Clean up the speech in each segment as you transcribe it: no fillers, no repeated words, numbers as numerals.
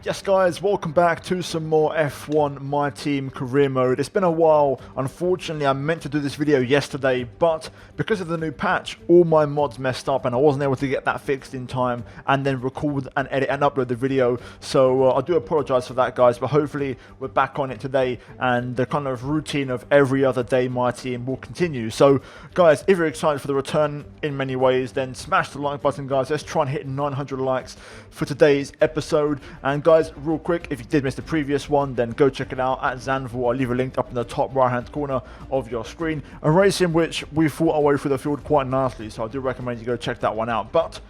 Yes guys, welcome back to some more F1 My Team career mode. It's been a while. Unfortunately, I meant to do this video yesterday, but because of the new patch, all my mods messed up and I wasn't able to get that fixed in time and then record and edit and upload the video. So I do apologize for that guys, but hopefully we're back on it today and the kind of routine of every other day My Team will continue. So guys, if you're excited for the return in many ways, then smash the like button guys. Let's try and hit 900 likes for today's episode. And guys, real quick, if you did miss the previous one, then go check it out at Zanvil. I'll leave a link up in the top right hand corner of your screen. A race in which we fought our way through the field quite nicely, so I do recommend you go check that one out. But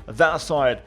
that aside,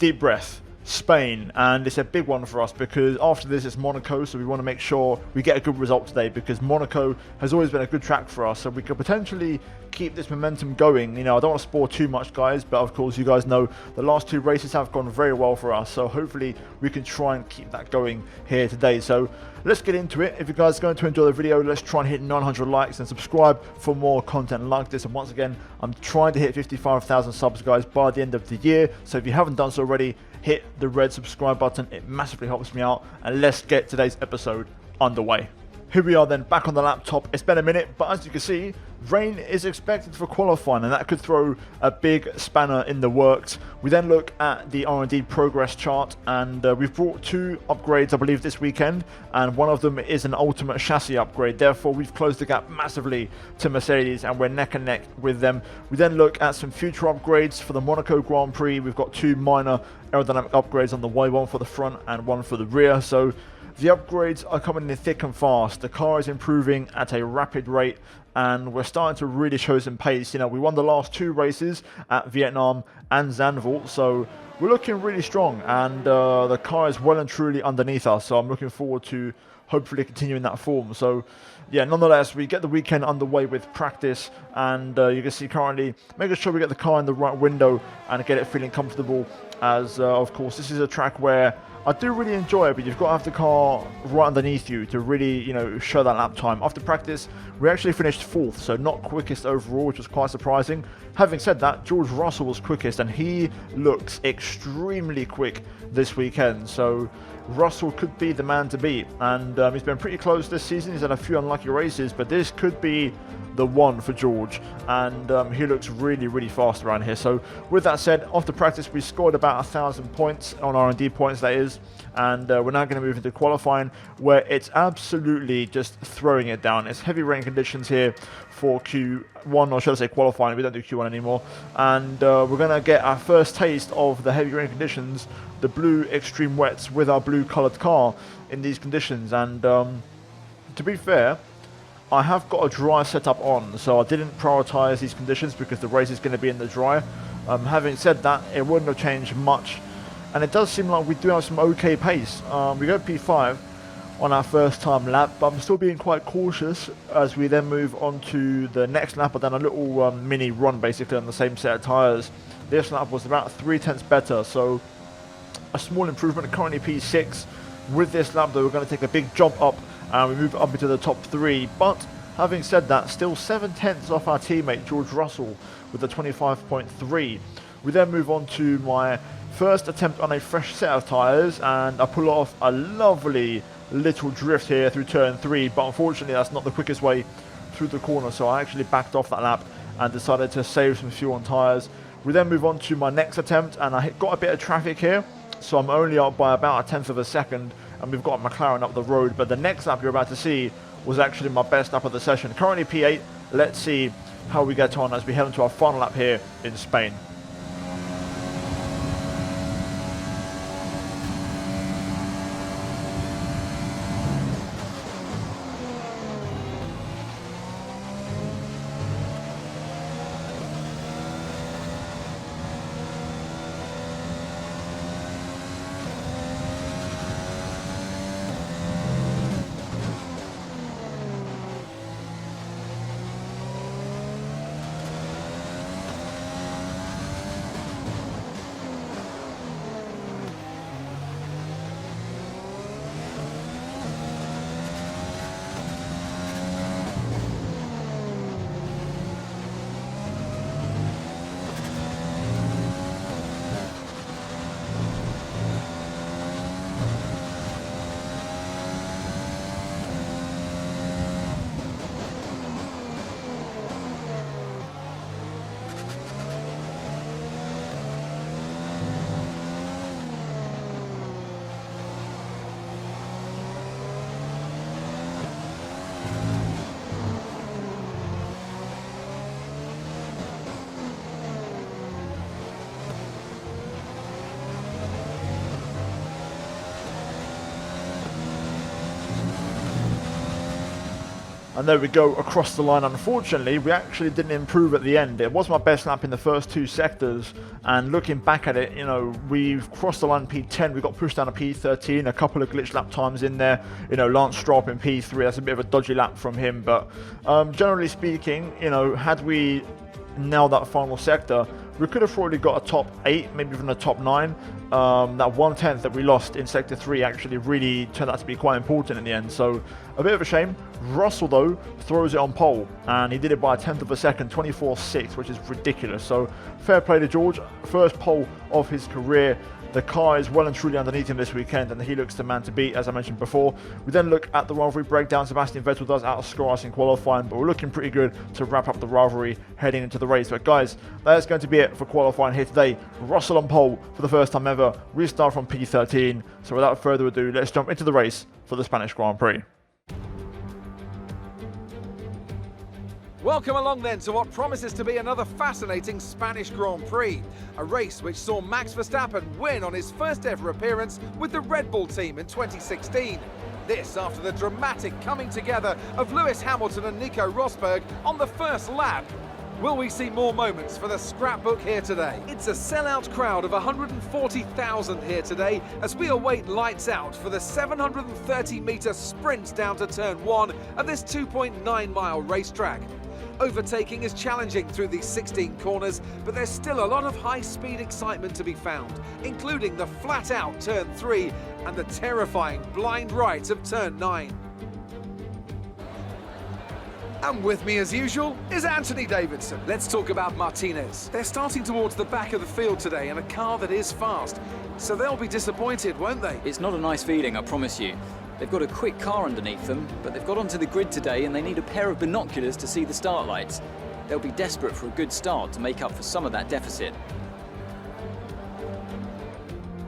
deep breath. Spain, and it's a big one for us because after this it's Monaco, so we want to make sure we get a good result today because Monaco has always been a good track for us, so we could potentially keep this momentum going. You know, I don't want to spoil too much guys, but of course you guys know the last two races have gone very well for us, so hopefully we can try and keep that going here today. So let's get into it. If you guys are going to enjoy the video, let's try and hit 900 likes and subscribe for more content like this. And once again, I'm trying to hit 55,000 subs guys by the end of the year, so if you haven't done so already, hit the red subscribe button. It massively helps me out, and let's get today's episode underway. Here we are then, back on the laptop. It's been a minute, but as you can see, rain is expected for qualifying, and that could throw a big spanner in the works. We then look at the R&D progress chart, and we've brought two upgrades, I believe, this weekend, and one of them is an ultimate chassis upgrade. Therefore, we've closed the gap massively to Mercedes, and we're neck and neck with them. We then look at some future upgrades for the Monaco Grand Prix. We've got two minor aerodynamic upgrades on the way, one for the front and one for the rear. So the upgrades are coming in thick and fast. The car is improving at a rapid rate, and we're starting to really show some pace. You know, we won the last two races at Vietnam and Zandvoort, so we're looking really strong, and the car is well and truly underneath us, so I'm looking forward to hopefully continuing that form. So yeah, nonetheless, we get the weekend underway with practice, and you can see currently making sure we get the car in the right window and get it feeling comfortable, as of course this is a track where I do really enjoy it, but you've got to have the car right underneath you to really, you know, show that lap time. After practice, we actually finished 4th, so not quickest overall, which was quite surprising. Having said that, George Russell was quickest, and he looks extremely quick this weekend, so Russell could be the man to beat, and he's been pretty close this season. He's had a few unlucky races, but this could be the one for George, and he looks really, really fast around here. So with that said, after practice we scored about 1,000 points on R&D points, that is, and we're now going to move into qualifying, where it's absolutely just throwing it down. It's heavy rain conditions here for Q1, or should I say qualifying. We don't do Q1 anymore, and we're going to get our first taste of the heavy rain conditions, the blue extreme wets with our blue coloured car in these conditions. And to be fair, I have got a dry setup on, so I didn't prioritise these conditions because the race is going to be in the dry. Having said that, it wouldn't have changed much, and it does seem like we do have some okay pace. We go P5 on our first time lap, but I'm still being quite cautious as we then move on to the next lap, but then a little mini run basically on the same set of tyres. This lap was about 0.3 better, so a small improvement. Currently P6. With this lap though, we're going to take a big jump up and we move up into the top 3, but having said that, still 0.7 off our teammate George Russell with the 25.3. We then move on to my first attempt on a fresh set of tyres, and I pull off a lovely little drift here through turn 3, but unfortunately that's not the quickest way through the corner, so I actually backed off that lap and decided to save some fuel on tyres. We then move on to my next attempt, and I got a bit of traffic here, so I'm only up by about 1/10 of a second, and we've got a McLaren up the road. But the next lap you're about to see was actually my best lap of the session. Currently P8. Let's see how we get on as we head into our final lap here in Spain. And there we go, across the line. Unfortunately, we actually didn't improve at the end. It was my best lap in the first 2 sectors, and looking back at it, you know, we've crossed the line P10, we got pushed down to P13, a couple of glitch lap times in there. You know, Lance Stroll in P3, that's a bit of a dodgy lap from him, but generally speaking, you know, had we nailed that final sector, we could have probably got a top 8, maybe even a top 9. That 1/10 that we lost in Sector 3 actually really turned out to be quite important in the end, so a bit of a shame. Russell, though, throws it on pole, and he did it by a 1/10 of a second, 24.6, which is ridiculous, so fair play to George. First pole of his career. The car is well and truly underneath him this weekend, and he looks the man to beat, as I mentioned before. We then look at the rivalry breakdown. Sebastian Vettel does outscore us in qualifying, but we're looking pretty good to wrap up the rivalry heading into the race. But guys, that's going to be it for qualifying here today. Russell on pole for the first time ever. Restart from P13. So without further ado, let's jump into the race for the Spanish Grand Prix. Welcome along then to what promises to be another fascinating Spanish Grand Prix. A race which saw Max Verstappen win on his first ever appearance with the Red Bull team in 2016. This after the dramatic coming together of Lewis Hamilton and Nico Rosberg on the first lap. Will we see more moments for the scrapbook here today? It's a sellout crowd of 140,000 here today as we await lights out for the 730-metre sprint down to turn 1 of this 2.9-mile racetrack. Overtaking is challenging through these 16 corners, but there's still a lot of high-speed excitement to be found, including the flat-out turn 3 and the terrifying blind right of turn 9. And with me as usual is Anthony Davidson. Let's talk about Martinez. They're starting towards the back of the field today in a car that is fast, so they'll be disappointed, won't they? It's not a nice feeling, I promise you. They've got a quick car underneath them, but they've got onto the grid today and they need a pair of binoculars to see the start lights. They'll be desperate for a good start to make up for some of that deficit.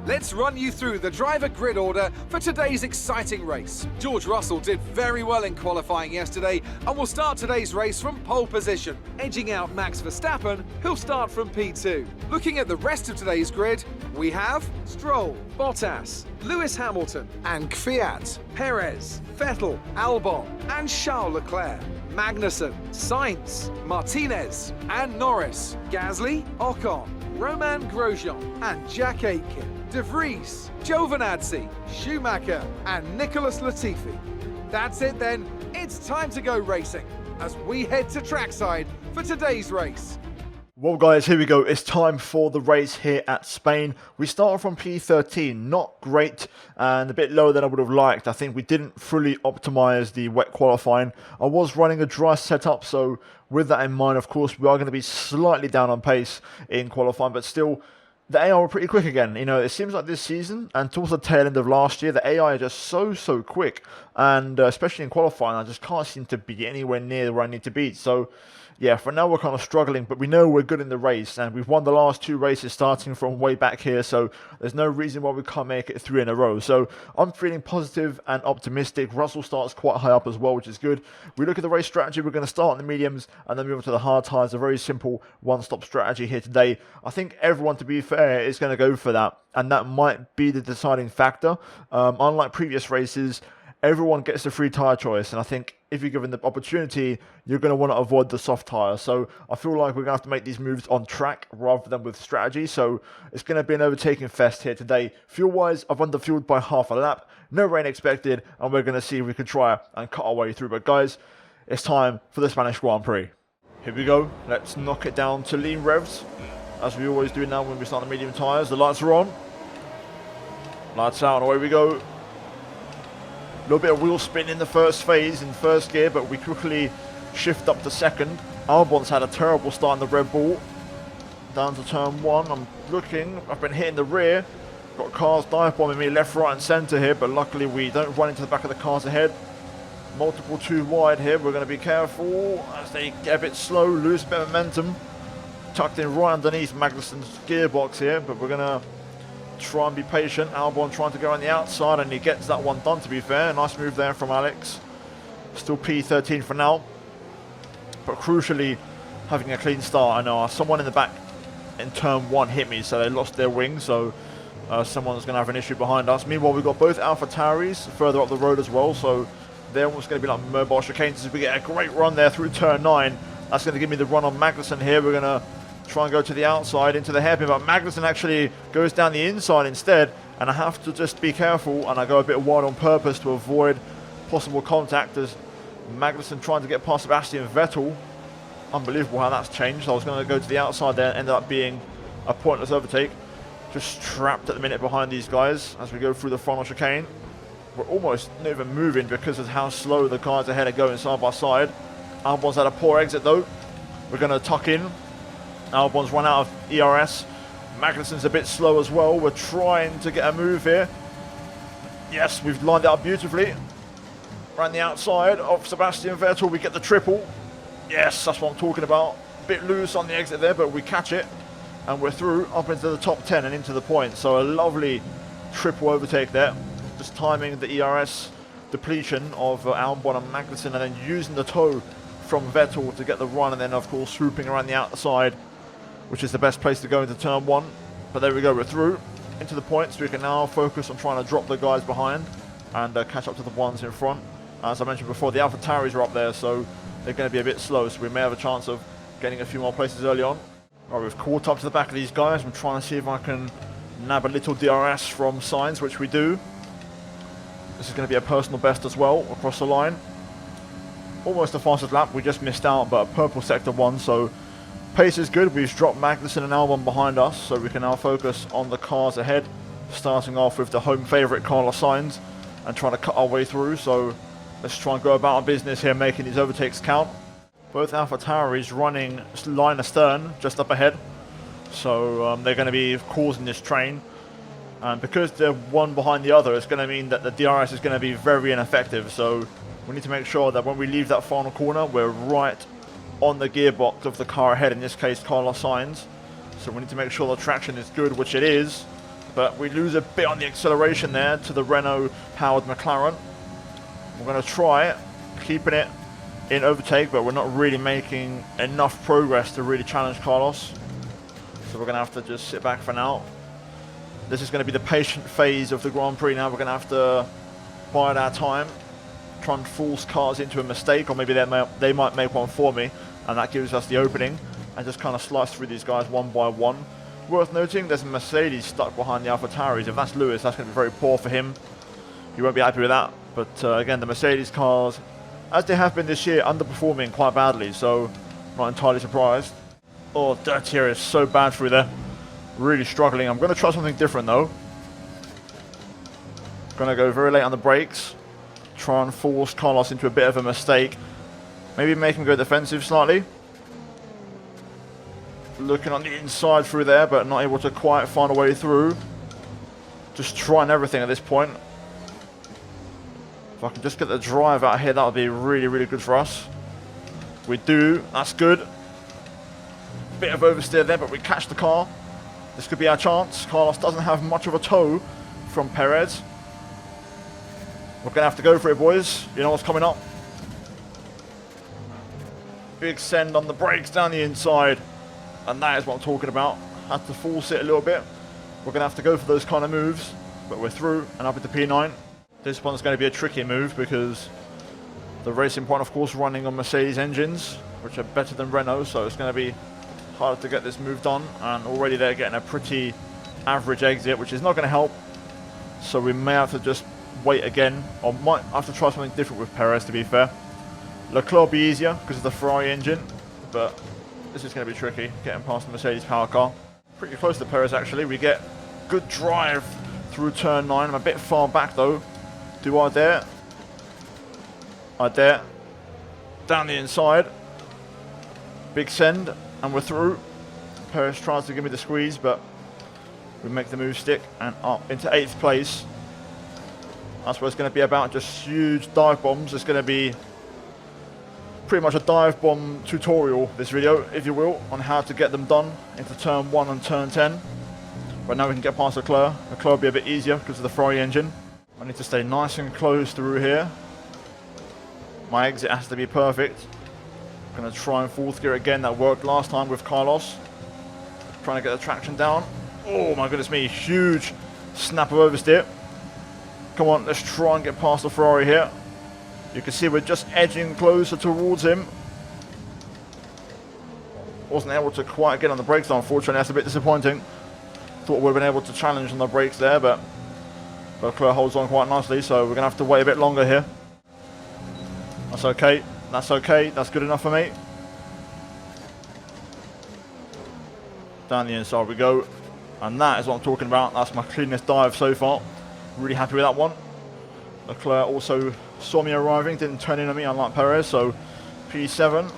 Let's run you through the driver grid order for today's exciting race. George Russell did very well in qualifying yesterday and will start today's race from pole position, edging out Max Verstappen, who'll start from P2. Looking at the rest of today's grid, we have Stroll, Bottas, Lewis Hamilton and Kvyat, Perez, Vettel, Albon and Charles Leclerc, Magnussen, Sainz, Martinez and Norris, Gasly, Ocon, Romain Grosjean and Jack Aitken, De Vries, Giovinazzi, Schumacher and Nicholas Latifi. That's it then, it's time to go racing as we head to trackside for today's race. Well guys, here we go. It's time for the race here at Spain. We start from P13, not great and a bit lower than I would have liked. I think we didn't fully optimize the wet qualifying. I was running a dry setup, so with that in mind, of course, we are going to be slightly down on pace in qualifying, but still, the AI were pretty quick again. You know, it seems like this season and towards the tail end of last year, the AI are just so quick. And especially in qualifying, I just can't seem to be anywhere near where I need to be. So, yeah, for now we're kind of struggling, but we know we're good in the race. And we've won the last 2 races starting from way back here. So there's no reason why we can't make it 3 in a row. So I'm feeling positive and optimistic. Russell starts quite high up as well, which is good. We look at the race strategy. We're going to start on the mediums and then move on to the hard tyres. A very simple one-stop strategy here today. I think everyone, to be fair, is going to go for that. And that might be the deciding factor. Unlike previous races, everyone gets the free tyre choice. And I think if you're given the opportunity, you're going to want to avoid the soft tyre. So I feel like we're going to have to make these moves on track rather than with strategy. So it's going to be an overtaking fest here today. Fuel-wise, I've underfueled by half a lap. No rain expected. And we're going to see if we can try and cut our way through. But guys, it's time for the Spanish Grand Prix. Here we go. Let's knock it down to lean revs, as we always do now when we start the medium tyres. The lights are on. Lights out, and away we go. A little bit of wheel spin in the first phase, in first gear, but we quickly shift up to second. Albon's had a terrible start in the Red Bull. Down to turn 1, I'm looking, I've been hitting the rear. Got cars dive bombing me left, right and centre here, but luckily we don't run into the back of the cars ahead. Multiple 2 wide here, we're going to be careful as they get a bit slow, lose a bit of momentum. Tucked in right underneath Magnussen's gearbox here, but we're going to try and be patient. Albon trying to go on the outside and he gets that one done, to be fair. Nice move there from Alex. Still P13 for now, but crucially having a clean start. I know someone in the back in turn 1 hit me, so they lost their wing, so someone's going to have an issue behind us. Meanwhile, we've got both AlphaTauris further up the road as well, so They're almost going to be like mobile chicanes as we get a great run there through turn 9. That's going to give me the run on Magnussen here. We're going to try and go to the outside into the hairpin, but Magnussen actually goes down the inside instead, and I have to just be careful, and I go a bit wide on purpose to avoid possible contact as Magnussen trying to get past Sebastian Vettel. Unbelievable how that's changed. I was going to go to the outside there and ended up being a pointless overtake. Just trapped at the minute behind these guys as we go through the final chicane. We're almost not even moving because of how slow the cars ahead are going side by side. Albon's had a poor exit though. We're going to tuck in. Albon's run out of ERS. Magnussen's a bit slow as well. We're trying to get a move here. Yes, we've lined it up beautifully. Around the outside of Sebastian Vettel, we get the triple. Yes, that's what I'm talking about. Bit loose on the exit there, but we catch it. And we're through up into the top 10 and into the points. So a lovely triple overtake there. Just timing the ERS depletion of Albon and Magnussen, and then using the toe from Vettel to get the run, and then of course swooping around the outside, which is the best place to go into turn 1. But there we go, we're through into the points. We can now focus on trying to drop the guys behind and catch up to the ones in front. As I mentioned before, the AlphaTauris are up there, so they're going to be a bit slow, so we may have a chance of getting a few more places early on. Right, we've caught up to the back of these guys. I'm trying to see if I can nab a little DRS from Sainz, which we do. This is going to be a personal best as well across the line. Almost the fastest lap, we just missed out, but a purple sector 1, so pace is good. We've dropped Magnussen and Albon behind us, so we can now focus on the cars ahead, starting off with the home favourite Carlos Sainz and trying to cut our way through. So let's try and go about our business here, making these overtakes count. Both AlphaTauris running line astern just up ahead, so they're going to be causing this train. And because they're one behind the other, it's going to mean that the DRS is going to be very ineffective. So we need to make sure that when we leave that final corner, we're right on the gearbox of the car ahead, in this case Carlos Sainz. So we need to make sure the traction is good, which it is. But we lose a bit on the acceleration there to the Renault-powered McLaren. We're going to try keeping it in overtake, but we're not really making enough progress to really challenge Carlos. So we're going to have to just sit back for now. This is going to be the patient phase of the Grand Prix now. We're going to have to bide our time, try and force cars into a mistake, or maybe they might make one for me, and that gives us the opening, and just kind of slice through these guys one by one. Worth noting, there's a Mercedes stuck behind the AlphaTauris. If that's Lewis, that's going to be very poor for him. He won't be happy with that. But again, the Mercedes cars, as they have been this year, underperforming quite badly, so not entirely surprised. Oh, Dirtier is so bad through there. Really struggling. I'm going to try something different though. Going to go very late on the brakes. Try and force Carlos into a bit of a mistake. Maybe make him go defensive slightly. Looking on the inside through there, but not able to quite find a way through. Just trying everything at this point. If I can just get the drive out here, that would be really, really good for us. We do. That's good. Bit of oversteer there, but we catch the car. This could be our chance. Carlos doesn't have much of a toe from Perez. We're going to have to go for it, boys. You know what's coming up. Big send on the brakes down the inside. And that is what I'm talking about. Had to force it a little bit. We're going to have to go for those kind of moves. But we're through and up into P9. This one's going to be a tricky move because the Racing Point, of course, running on Mercedes engines, which are better than Renault. So it's going to be hard to get this move done. And already they're getting a pretty average exit, which is not going to help. So we may have to just wait again, or might have to try something different with Perez, to be fair. Leclerc will be easier because of the Ferrari engine, but this is going to be tricky, getting past the Mercedes power car. Pretty close to Perez actually. We get good drive through turn 9. I'm a bit far back though. Do I dare? I dare. Down the inside. Big send, and we're through. Perez tries to give me the squeeze, but we make the move stick and up into 8th place. That's what it's going to be about, just huge dive bombs. It's going to be pretty much a dive bomb tutorial, this video, if you will, on how to get them done into turn 1 and turn 10. But now we can get past Leclerc. Leclerc will be a bit easier because of the Ferrari engine. I need to stay nice and close through here. My exit has to be perfect. I'm going to try and 4th gear again. That worked last time with Carlos. Trying to get the traction down. Oh my goodness me, huge snap of oversteer. Come on, let's try and get past the Ferrari here. You can see we're just edging closer towards him. Wasn't able to quite get on the brakes, though, unfortunately. That's a bit disappointing. Thought we'd been able to challenge on the brakes there, but Leclerc holds on quite nicely, so we're going to have to wait a bit longer here. That's okay. That's okay. That's good enough for me. Down the inside we go. And that is what I'm talking about. That's my cleanest dive so far. Really happy with that one. Leclerc also saw me arriving, didn't turn in on me unlike Perez, so P7.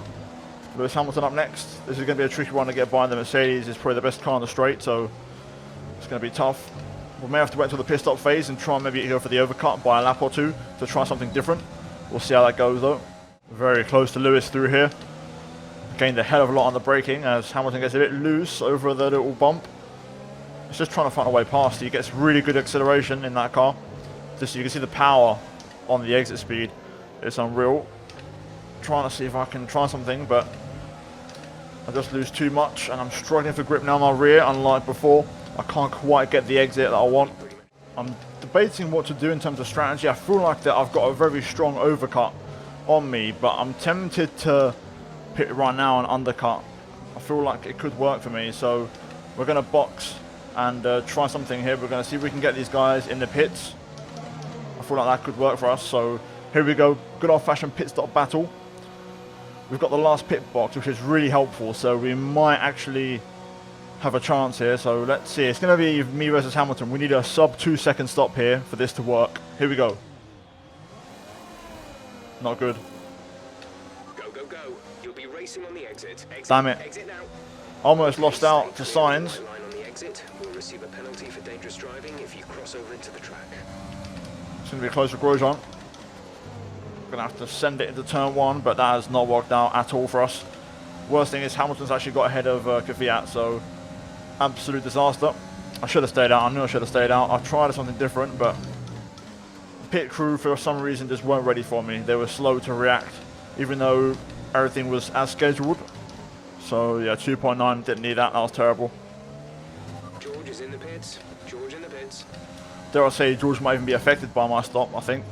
Lewis Hamilton up next. This is going to be a tricky one to get by. The Mercedes is probably the best car on the straight, so it's going to be tough. We may have to wait until the pit stop phase and try and maybe go for the overcut by a lap or two to try something different. We'll see how that goes though. Very close to Lewis through here. Gained a hell of a lot on the braking as Hamilton gets a bit loose over the little bump. It's just trying to find a way past. He gets really good acceleration in that car. Just so you can see the power on the exit speed. It's unreal. Trying to see if I can try something, but I just lose too much and I'm struggling for grip now in my rear, unlike before. I can't quite get the exit that I want. I'm debating what to do in terms of strategy. I feel like that I've got a very strong overcut on me, but I'm tempted to pit right now and undercut. I feel like it could work for me, so we're going to box and try something here. We're going to see if we can get these guys in the pits. I feel like that could work for us, so here we go. Good old-fashioned pit stop battle. We've got the last pit box, which is really helpful, so we might actually have a chance here. So let's see. It's going to be me versus Hamilton. We need a sub 2 second stop here for this to work. Here we go. Not good. Go, go, go. You'll be racing on the exit. Damn it. Exit now. Almost lost out to Sainz. Line on the exit. We'll receive a penalty for dangerous driving if you cross over into the track. It's going to be close to Grosjean. Going to have to send it into turn 1, but that has not worked out at all for us. Worst thing is Hamilton's actually got ahead of Kvyat, so absolute disaster. I should have stayed out. I knew I should have stayed out. I tried something different, but the pit crew for some reason just weren't ready for me. They were slow to react, even though everything was as scheduled. So yeah, 2.9, didn't need that. That was terrible. George is in the pits. George in the pits. Dare I say, George might even be affected by my stop, I think.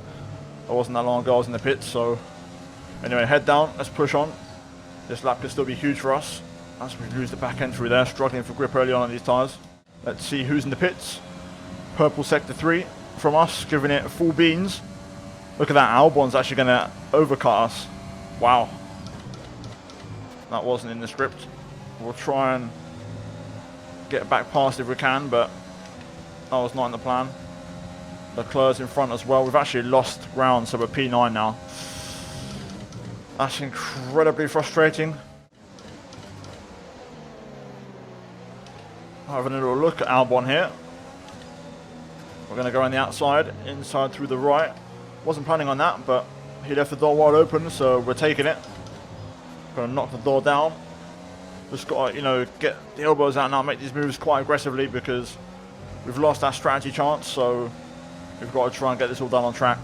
It wasn't that long ago I was in the pits, so anyway, head down, let's push on. This lap could still be huge for us as we lose the back end through there, struggling for grip early on these tyres. Let's see who's in the pits. Purple sector 3 from us, giving it full beans. Look at that, Albon's actually going to overcut us. Wow. That wasn't in the script. We'll try and get back past if we can, but that was not in the plan. Leclerc's in front as well. We've actually lost ground, so we're P9 now. That's incredibly frustrating. Having a little look at Albon here. We're going to go on the outside, inside through the right. Wasn't planning on that, but he left the door wide open, so we're taking it. Going to knock the door down. Just got to, you know, get the elbows out now, make these moves quite aggressively because we've lost our strategy chance, so we've got to try and get this all done on track.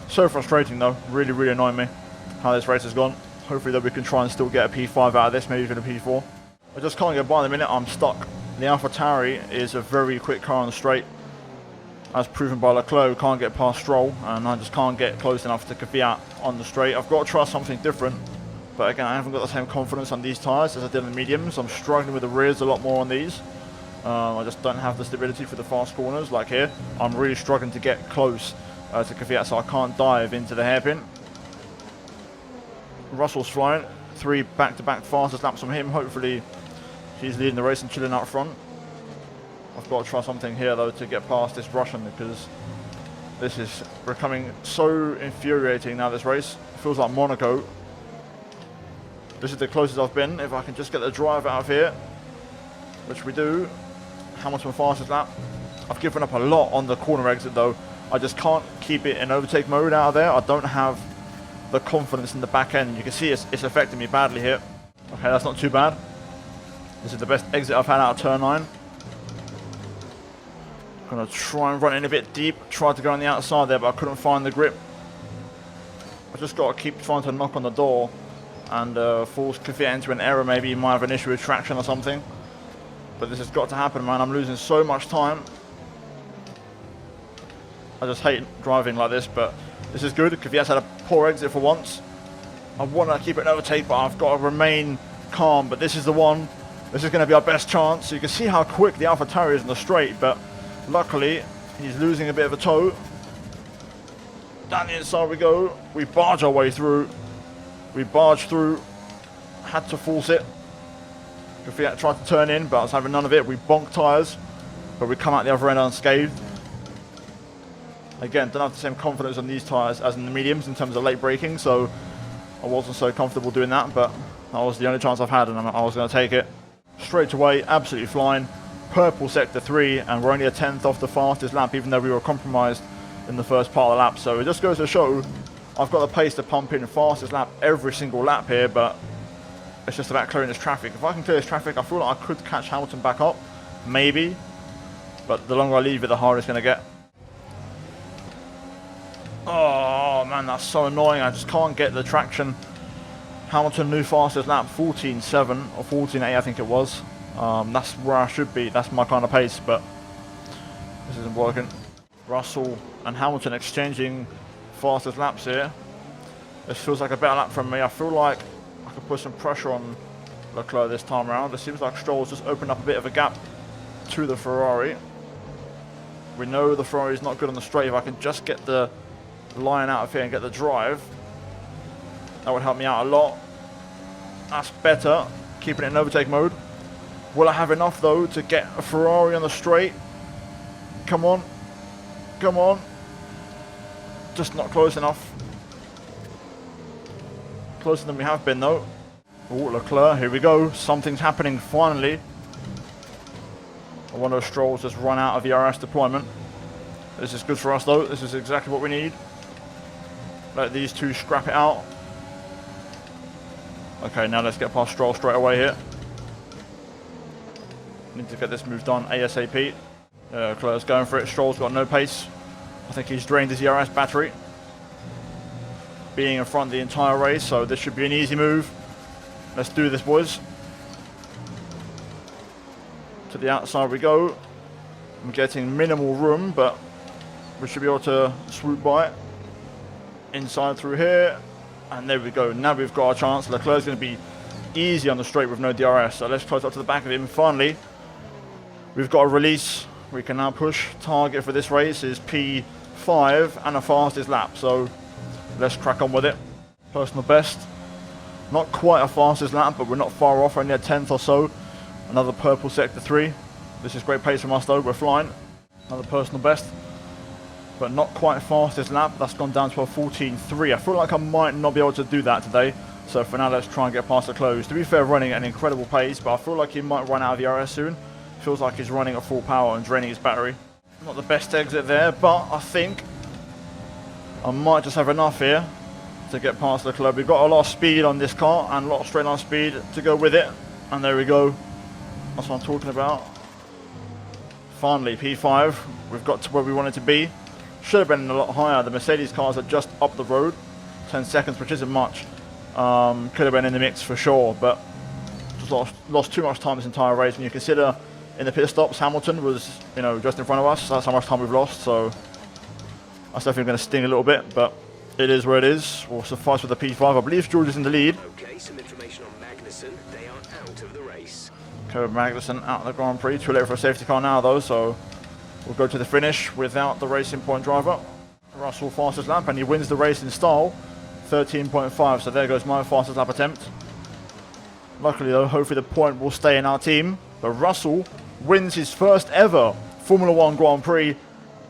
So frustrating though, really, really annoying me how this race has gone. Hopefully that we can try and still get a P5 out of this, maybe even a P4. I just can't get by in a minute, I'm stuck. The AlphaTauri is a very quick car on the straight, as proven by Leclerc, who can't get past Stroll, and I just can't get close enough to Kvyat on the straight. I've got to try something different, but again, I haven't got the same confidence on these tyres as I did on the mediums. I'm struggling with the rears a lot more on these. I just don't have the stability for the fast corners like here. I'm really struggling to get close to Kvyat, so I can't dive into the hairpin. Russell's flying, 3 back-to-back fastest laps from him. Hopefully he's leading the race and chilling out front. I've got to try something here though to get past this Russian, because this is becoming so infuriating now, this race. It feels like Monaco. This is the closest I've been. If I can just get the drive out of here, which we do. Hamilton fastest lap. I've given up a lot on the corner exit though. I just can't keep it in overtake mode out of there. I don't have the confidence in the back end. You can see it's affecting me badly here. Okay, that's not too bad. This is the best exit I've had out of turn 9. Gonna try and run in a bit deep. Tried to go on the outside there, but I couldn't find the grip. I just got to keep trying to knock on the door and force Kvyat into an error. Maybe he might have an issue with traction or something. But this has got to happen, man. I'm losing so much time. I just hate driving like this, but this is good. Kvyat's had a poor exit for once. I want to keep it an overtake, but I've got to remain calm. But this is the one. This is going to be our best chance. So you can see how quick the AlphaTauri is in the straight, but luckily he's losing a bit of a toe. Down the inside we go. We barge our way through. We barge through. Had to force it. Kvyat tried to turn in, but I was having none of it. We bonk tyres, but we come out the other end unscathed. Again, don't have the same confidence on these tyres as in the mediums in terms of late braking, so I wasn't so comfortable doing that, but that was the only chance I've had, and I was going to take it. Straight away, absolutely flying. Purple sector 3, and we're only a 10th off the fastest lap, even though we were compromised in the first part of the lap. So it just goes to show I've got the pace to pump in fastest lap every single lap here, but it's just about clearing this traffic. If I can clear this traffic, I feel like I could catch Hamilton back up, maybe, but the longer I leave it, the harder it's going to get. Oh man, that's so annoying. I just can't get the traction. Hamilton new fastest lap 14.7 or 14.8 I think it was. That's where I should be. That's my kind of pace, but this isn't working. Russell and Hamilton exchanging fastest laps here. This feels like a better lap from me. I feel like I could put some pressure on Leclerc this time around. It seems like Stroll's just opened up a bit of a gap to the Ferrari. We know the Ferrari's not good on the straight. If I can just get the line out of here and get the drive, that would help me out a lot. That's better, keeping it in overtake mode. Will I have enough though to get a Ferrari on the straight? Come on, come on. Just not close enough. Closer than we have been though. Oh, Leclerc, here we go. Something's happening finally. I wonder if Stroll's just run out of the RS deployment. This is good for us though. This is exactly what we need. Let these two scrap it out. Okay, now let's get past Stroll straight away here. Need to get this move done ASAP. Leclerc's going for it. Stroll's got no pace. I think he's drained his ERS battery. Being in front the entire race, so this should be an easy move. Let's do this, boys. To the outside we go. I'm getting minimal room, but we should be able to swoop by it. Inside through here, and there we go. Now we've got our chance. Leclerc's going to be easy on the straight with no DRS, so let's close up to the back of him. Finally, we've got a release. We can now push. Target for this race is P5 and a fastest lap, so let's crack on with it. Personal best. Not quite a fastest lap, but we're not far off, only a 10th or so. Another purple sector 3. This is great pace from us though, we're flying. Another personal best. But not quite fastest lap. That's gone down to a 14.3. I feel like I might not be able to do that today. So for now, let's try and get past the close. To be fair, running at an incredible pace, but I feel like he might run out of the RS soon. Feels like he's running at full power and draining his battery. Not the best exit there, but I think I might just have enough here to get past the club. We've got a lot of speed on this car and a lot of straight line speed to go with it. And there we go. That's what I'm talking about. Finally, P5. We've got to where we wanted to be. Should have been a lot higher. The Mercedes cars are just up the road. 10 seconds, which isn't much. Could have been in the mix for sure, but just lost too much time this entire race. When you consider in the pit stops, Hamilton was, just in front of us. That's how much time we've lost, so that's definitely going to sting a little bit, but it is where it is. We'll suffice with the P5. I believe George is in the lead. Okay, some information on Magnussen. They are out of the race. Okay, Magnussen out of the Grand Prix. Too late for a safety car now, though, so we'll go to the finish without the Racing Point driver. Russell fastest lap, and he wins the race in style. 13.5, so there goes my fastest lap attempt. Luckily, though, hopefully the point will stay in our team. But Russell wins his first ever Formula 1 Grand Prix.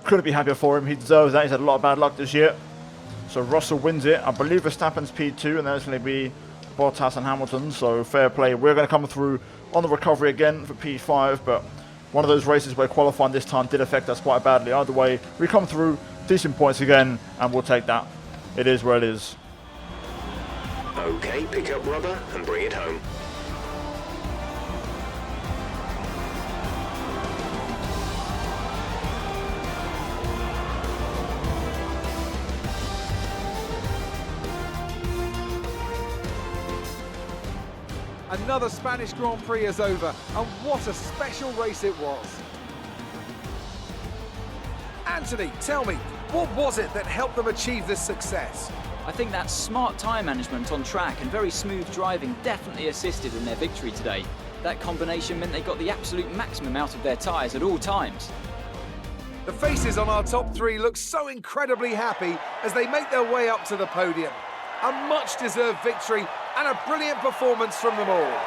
Couldn't be happier for him. He deserves that. He's had a lot of bad luck this year. So Russell wins it. I believe Verstappen's P2, and there's going to be Bottas and Hamilton, so fair play. We're going to come through on the recovery again for P5, but one of those races where qualifying this time did affect us quite badly. Either way, we come through, decent points again, and we'll take that. It is where it is. Okay, pick up rubber and bring it home. Another Spanish Grand Prix is over, and what a special race it was. Anthony, tell me, What was it that helped them achieve this success? I think that smart tyre management on track and very smooth driving definitely assisted in their victory today. That combination meant they got the absolute maximum out of their tyres at all times. The faces on our top three look so incredibly happy as they make their way up to the podium. A much-deserved victory and a brilliant performance from them all.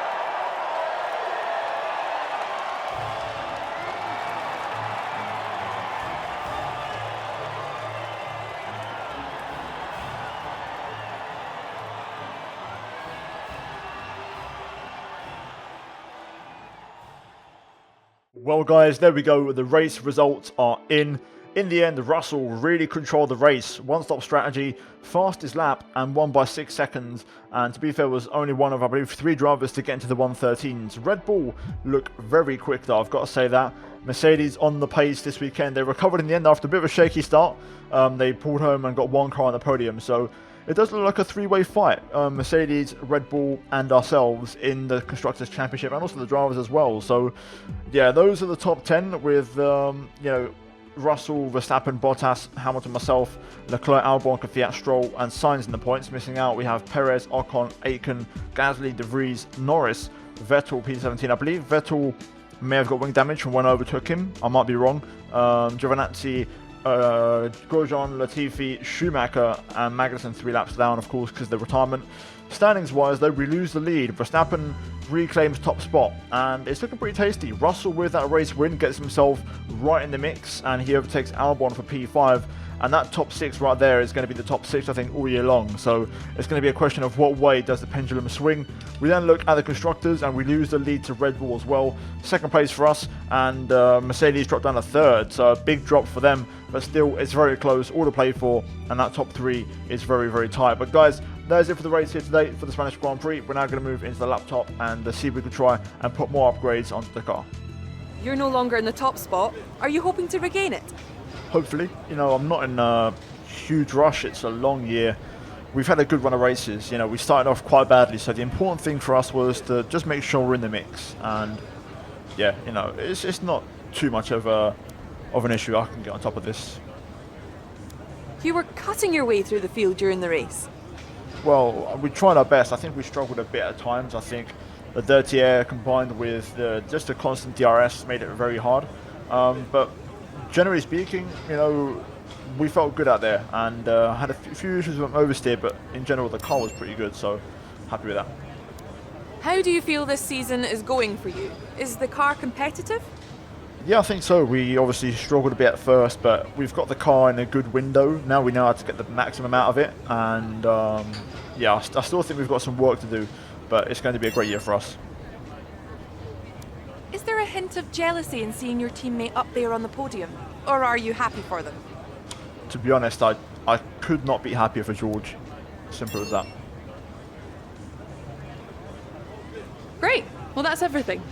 Well guys, there we go, the race results are in. In the end, Russell really controlled the race. One-stop strategy, fastest lap, and won by 6 seconds. And to be fair, was only one of, I believe, 3 drivers to get into the 113s. Red Bull look very quick though, I've got to say that. Mercedes on the pace this weekend. They recovered in the end after a bit of a shaky start. They pulled home and got 1 car on the podium. So it does look like a 3-way fight. Mercedes, Red Bull, and ourselves in the Constructors' Championship, and also the drivers as well. So, yeah, those are the top 10 with, you know, Russell, Verstappen, Bottas, Hamilton, myself, Leclerc, Albon, Kvyat, Stroll, and Sainz in the points. Missing out, we have Perez, Ocon, Aitken, Gasly, De Vries, Norris, Vettel, P17. I believe Vettel may have got wing damage from when I overtook him. I might be wrong. Giovinazzi, Grosjean, Latifi, Schumacher, and Magnussen 3 laps down, of course, because of the retirement. Standings wise though, we lose the lead. Verstappen reclaims top spot, and it's looking pretty tasty. Russell, with that race win, gets himself right in the mix, and he overtakes Albon for P5, and that top 6 right there is going to be the top 6, I think, all year long. So it's going to be a question of what way does the pendulum swing. We then look at the constructors, and we lose the lead to Red Bull as well. 2nd place for us, and Mercedes dropped down to 3rd, so a big drop for them, but still it's very close, all to play for, and that top 3 is very, very tight. But guys, that is it for the race here today for the Spanish Grand Prix. We're now going to move into the laptop and see if we can try and put more upgrades onto the car. You're no longer in the top spot. Are you hoping to regain it? Hopefully. You know, I'm not in a huge rush. It's a long year. We've had a good run of races. You know, we started off quite badly, so the important thing for us was to just make sure we're in the mix. And yeah, you know, it's not too much of an issue. I can get on top of this. You were cutting your way through the field during the race. Well, we tried our best. I think we struggled a bit at times. I think the dirty air combined with just the constant DRS made it very hard. But generally speaking, you know, we felt good out there, and had a few issues with oversteer, but in general the car was pretty good, so happy with that. How do you feel this season is going for you? Is the car competitive? Yeah, I think so. We obviously struggled a bit at first, but we've got the car in a good window. Now we know how to get the maximum out of it, and yeah, I still think we've got some work to do, but it's going to be a great year for us. Is there a hint of jealousy in seeing your teammate up there on the podium? Or are you happy for them? To be honest, I could not be happier for George. Simple as that. Great. Well, that's everything.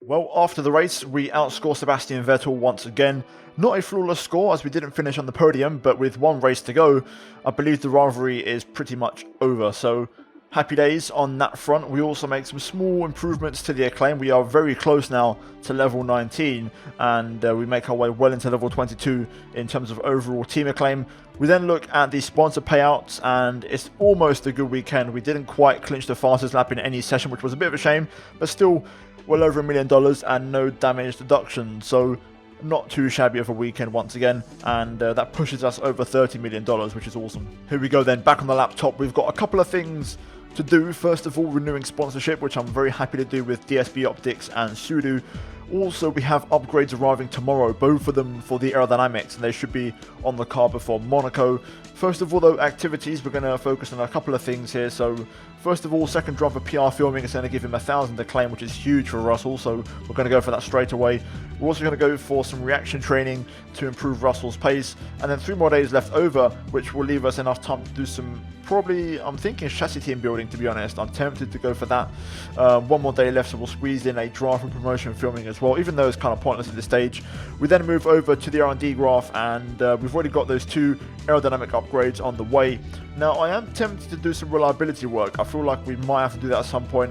Well, after the race, we outscored Sebastian Vettel once again. Not a flawless score, as we didn't finish on the podium, but with 1 race to go, I believe the rivalry is pretty much over. So, happy days on that front. We also make some small improvements to the acclaim. We are very close now to level 19, and we make our way well into level 22 in terms of overall team acclaim. We then look at the sponsor payouts, and it's almost a good weekend. We didn't quite clinch the fastest lap in any session, which was a bit of a shame, but still well over $1 million and no damage deduction. So not too shabby of a weekend once again, and that pushes us over $30 million, which is awesome. Here we go then, back on the laptop. We've got a couple of things to do. First of all, renewing sponsorship, which I'm very happy to do with DSB Optics and Sudo. Also, we have upgrades arriving tomorrow, both of them for the aerodynamics, and they should be on the car before Monaco. First of all though, activities, we're going to focus on a couple of things here. So first of all, second driver PR filming is going to give him 1,000 acclaim, which is huge for Russell, so we're going to go for that straight away. We're also going to go for some reaction training to improve Russell's pace, and then 3 more days left over, which will leave us enough time to do some, probably, I'm thinking chassis team building, to be honest. I'm tempted to go for that. 1 more day left, so we'll squeeze in a driver promotion filming as well, even though it's kind of pointless at this stage. We then move over to the R&D graph, and we've already got those 2 aerodynamic upgrades on the way. Now, I am tempted to do some reliability work. I feel like we might have to do that at some point,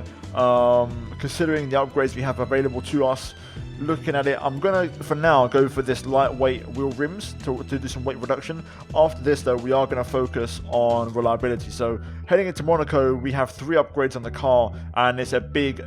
considering the upgrades we have available to us. Looking at it, I'm going to, for now, go for this lightweight wheel rims to do some weight reduction. After this, though, we are going to focus on reliability. So, heading into Monaco, we have 3 upgrades on the car, and it's a big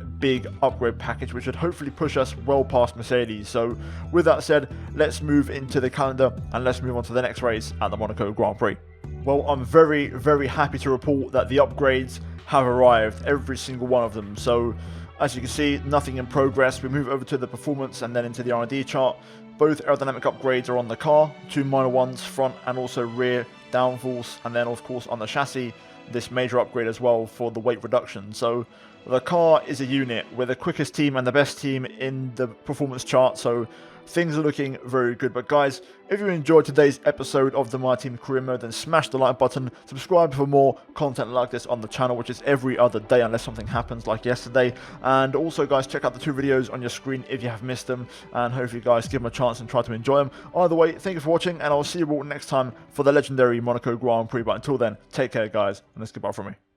upgrade package, which should hopefully push us well past Mercedes. So, with that said, let's move into the calendar, and let's move on to the next race at the Monaco Grand Prix. Well, I'm very happy to report that the upgrades have arrived, every single one of them. So, as you can see, nothing in progress. We move over to the performance and then into the R&D chart. Both aerodynamic upgrades are on the car, 2 minor ones, front and also rear downforce, and then of course on the chassis, this major upgrade as well for the weight reduction. So the car is a unit. We're the quickest team and the best team in the performance chart, so things are looking very good. But guys, if you enjoyed today's episode of the My Team Career Mode, then smash the like button, subscribe for more content like this on the channel, which is every other day unless something happens like yesterday. And also guys, check out the 2 videos on your screen if you have missed them, and hopefully you guys give them a chance and try to enjoy them. Either way, thank you for watching, and I'll see you all next time for the legendary Monaco Grand Prix. But until then, take care guys, and that's goodbye from me.